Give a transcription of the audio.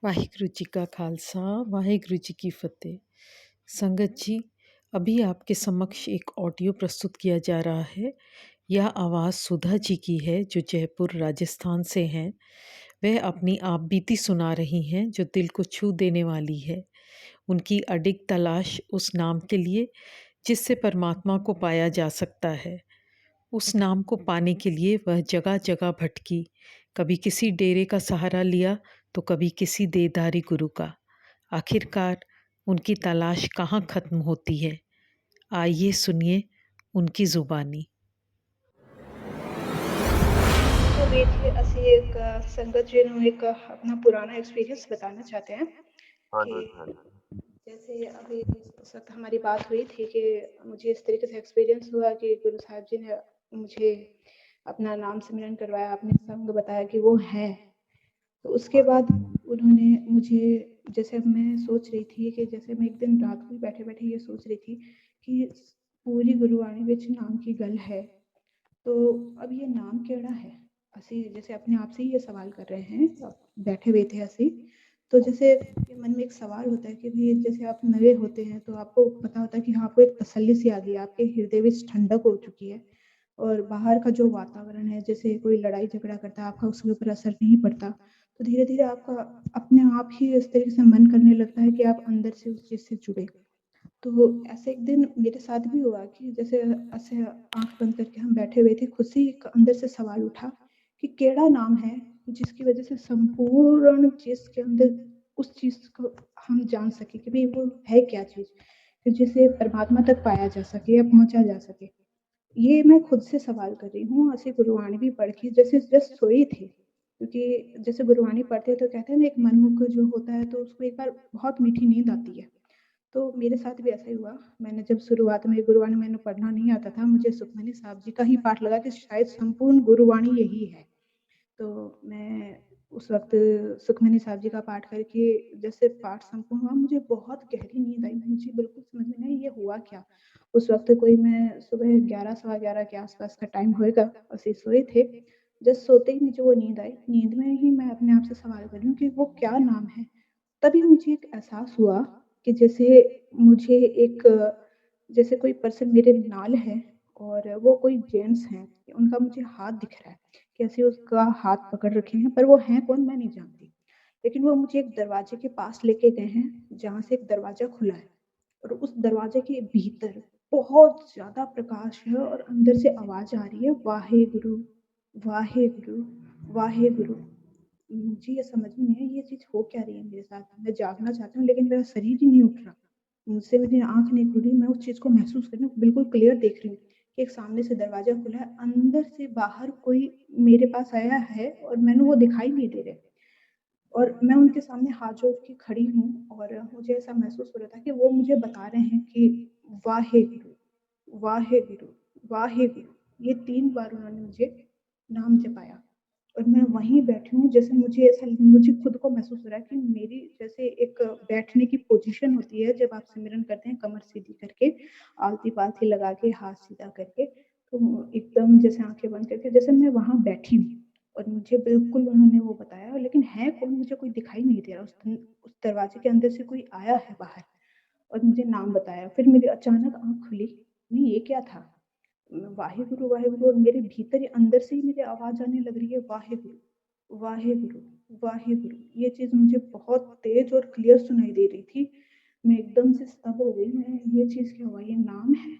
वाहिगुरु जी का खालसा वाहिगुरु जी की फतेह। संगत जी, अभी आपके समक्ष एक ऑडियो प्रस्तुत किया जा रहा है। यह आवाज़ सुधा जी की है जो जयपुर राजस्थान से हैं। वह अपनी आप बीती सुना रही हैं जो दिल को छू देने वाली है। उनकी अडिग तलाश उस नाम के लिए जिससे परमात्मा को पाया जा सकता है। उस नाम को पाने के लिए वह जगह जगह भटकी, कभी किसी डेरे का सहारा लिया तो कभी किसी देदारी गुरु का। आखिरकार उनकी तलाश कहाँ खत्म होती है, आइए सुनिए उनकी ज़ुबानी। तो देखिए ਅਸੀਂ एक संगत जी ਨੂੰ एक अपना पुराना एक्सपीरियंस बताना चाहते हैं हाँ कि जी, हाँ जी। जैसे अभी उस वक्त हमारी बात हुई थी कि मुझे इस तरीके से एक्सपीरियंस हुआ कि गुरु साहब जी ने मुझे अपना नाम सिमरन करवाया, अपने संग बताया कि वो है। तो उसके हाँ, बाद उन्होंने मुझे, जैसे मैं सोच रही थी कि जैसे मैं एक दिन रात को बैठे-बैठे ये सोच रही थी कि पूरी गुरबाणी ਵਿੱਚ नाम की गल है। तो अब ये नाम केड़ा है? ਅਸੀਂ जैसे अपने आप से ही ये सवाल कर रहे हैं, बैठे हुए थे ਅਸੀਂ। तो जैसे आपके मन में एक सवाल होता है कि भई जैसे आप नए होते हैं तो आपको पता होता है कि हाँ, आपको एक तसल्ली सी आ गई है, आपके हृदय ਵਿੱਚ ठंडक हो चुकी है और बाहर का जो वातावरण है, जैसे कोई लड़ाई झगड़ा करता है, आपका उसके ऊपर असर नहीं पड़ता। तो धीरे-धीरे आपका अपने आप ही इस तरीके से मन करने लगता है कि आप अंदर से उस चीज़ से जुड़े। तो ऐसे एक दिन मेरे साथ भी हुआ कि जैसे ऐसे आँख बंद करके हम बैठे हुए थे, खुद से ही एक अंदर से सवाल उठा कि केड़ा नाम है जिसकी वज़ह से संपूर्ण चीज़ के अंदर उस चीज़ को हम जान सकें कि भई वो है क्या चीज़, कि जिसे परमात्मा तक पाया जा सके या पहुँचा जा सके। ये मैं खुद से सवाल कर रही हूँ, ऐसे गुरबाणी भी पढ़ के जैसे जस्ट सोई थी, क्योंकि जैसे गुरबाणी पढ़ते हैं तो कहते हैं ना एक मनमुख जो होता है तो उसको एक बार बहुत मीठी नींद आती है। तो मेरे साथ भी ऐसा ही हुआ। मैंने जब शुरुआत में गुरबाणी मैंने पढ़ना नहीं आता था, मुझे सुखमनी साहब जी का ही पाठ लगा कि शायद संपूर्ण गुरबाणी यही है। तो मैं उस वक़्त सुखमनी साहब जी का पाठ करके जैसे पाठ संपूर्ण हुआ, मुझे बहुत गहरी नींद आई। मुझे बिल्कुल समझ में नहीं ये हुआ क्या? उस वक़्त कोई मैं सुबह 11 सवा 11 के आस-पास का टाइम होएगा, ਅਸੀਂ सोए थे। जस्ट सोते ही मुझे वो नींद आई। नींद में ही मैं अपने आप से सवाल कर रही हूँ कि वो क्या नाम है? तभी मुझे एक एहसास हुआ कि जैसे मुझे एक जैसे कोई पर्सन मेरे नाल है और वो कोई जेंट्स हैं, उनका मुझे हाथ दिख रहा है, कैसे उसका हाथ पकड़ रखे हैं, पर वो हैं कौन मैं नहीं जानती। लेकिन वो मुझे एक दरवाजे के पास लेके गए हैं, जहाँ से एक दरवाज़ा खुला है और उस दरवाजे के भीतर बहुत ज़्यादा प्रकाश है और अंदर से आवाज़ आ रही है, वाहेगुरु, वाहेगुरु, वाहेगुरु। मुझे ये समझ में नहीं है ये चीज़ हो क्या रही है मेरे साथ? मैं जागना चाहती हूँ लेकिन मेरा शरीर ही नहीं उठ रहा। मुझसे मेरी आँख नहीं खुल रही, मैं उस चीज़ को महसूस कर रही हूँ, बिल्कुल क्लियर देख रही हूँ कि एक सामने से दरवाज़ा खुला है, अंदर से बाहर कोई मेरे पास आया है और मैंने वो दिखाई नहीं दे रहे। और मैं उनके सामने हाथ जोड़ के खड़ी हूँ और मुझे ऐसा महसूस हो रहा था कि वो मुझे बता रहे हैं कि वाहेगुरु, वाहेगुरु, वाहेगुरु। ये 3 बार उन्होंने मुझे नाम जपाया और मैं वहीं बैठी हूँ, जैसे मुझे खुद को महसूस हो रहा है कि मेरी जैसे एक बैठने की पोज़ीशन होती है जब आप सिमरन करते हैं कमर सीधी करके, आलती-पालती लगा के, हाथ सीधा करके, तो एकदम जैसे आँखें बंद करके जैसे मैं वहाँ बैठी हूँ और मुझे बिल्कुल उन्होंने वो बताया, लेकिन है कौन मुझे कोई दिखाई नहीं दे रहा। उस दरवाज़े के अंदर से कोई आया है बाहर और मुझे नाम बताया। फिर मेरी अचानक आँख खुली, नहीं ये क्या था? वाहेगुरु, वाहेगुरु और मेरे भीतर ही अंदर से ही मुझे आवाज़ आने लग रही है वाहेगुरु, वाहेगुरु, वाहेगुरु। ये चीज़ मुझे बहुत तेज़ और क्लियर सुनाई दे रही थी। मैं एकदम से स्तब्ध हो गई, मैं ये चीज़ क्या हुआ? ये नाम है?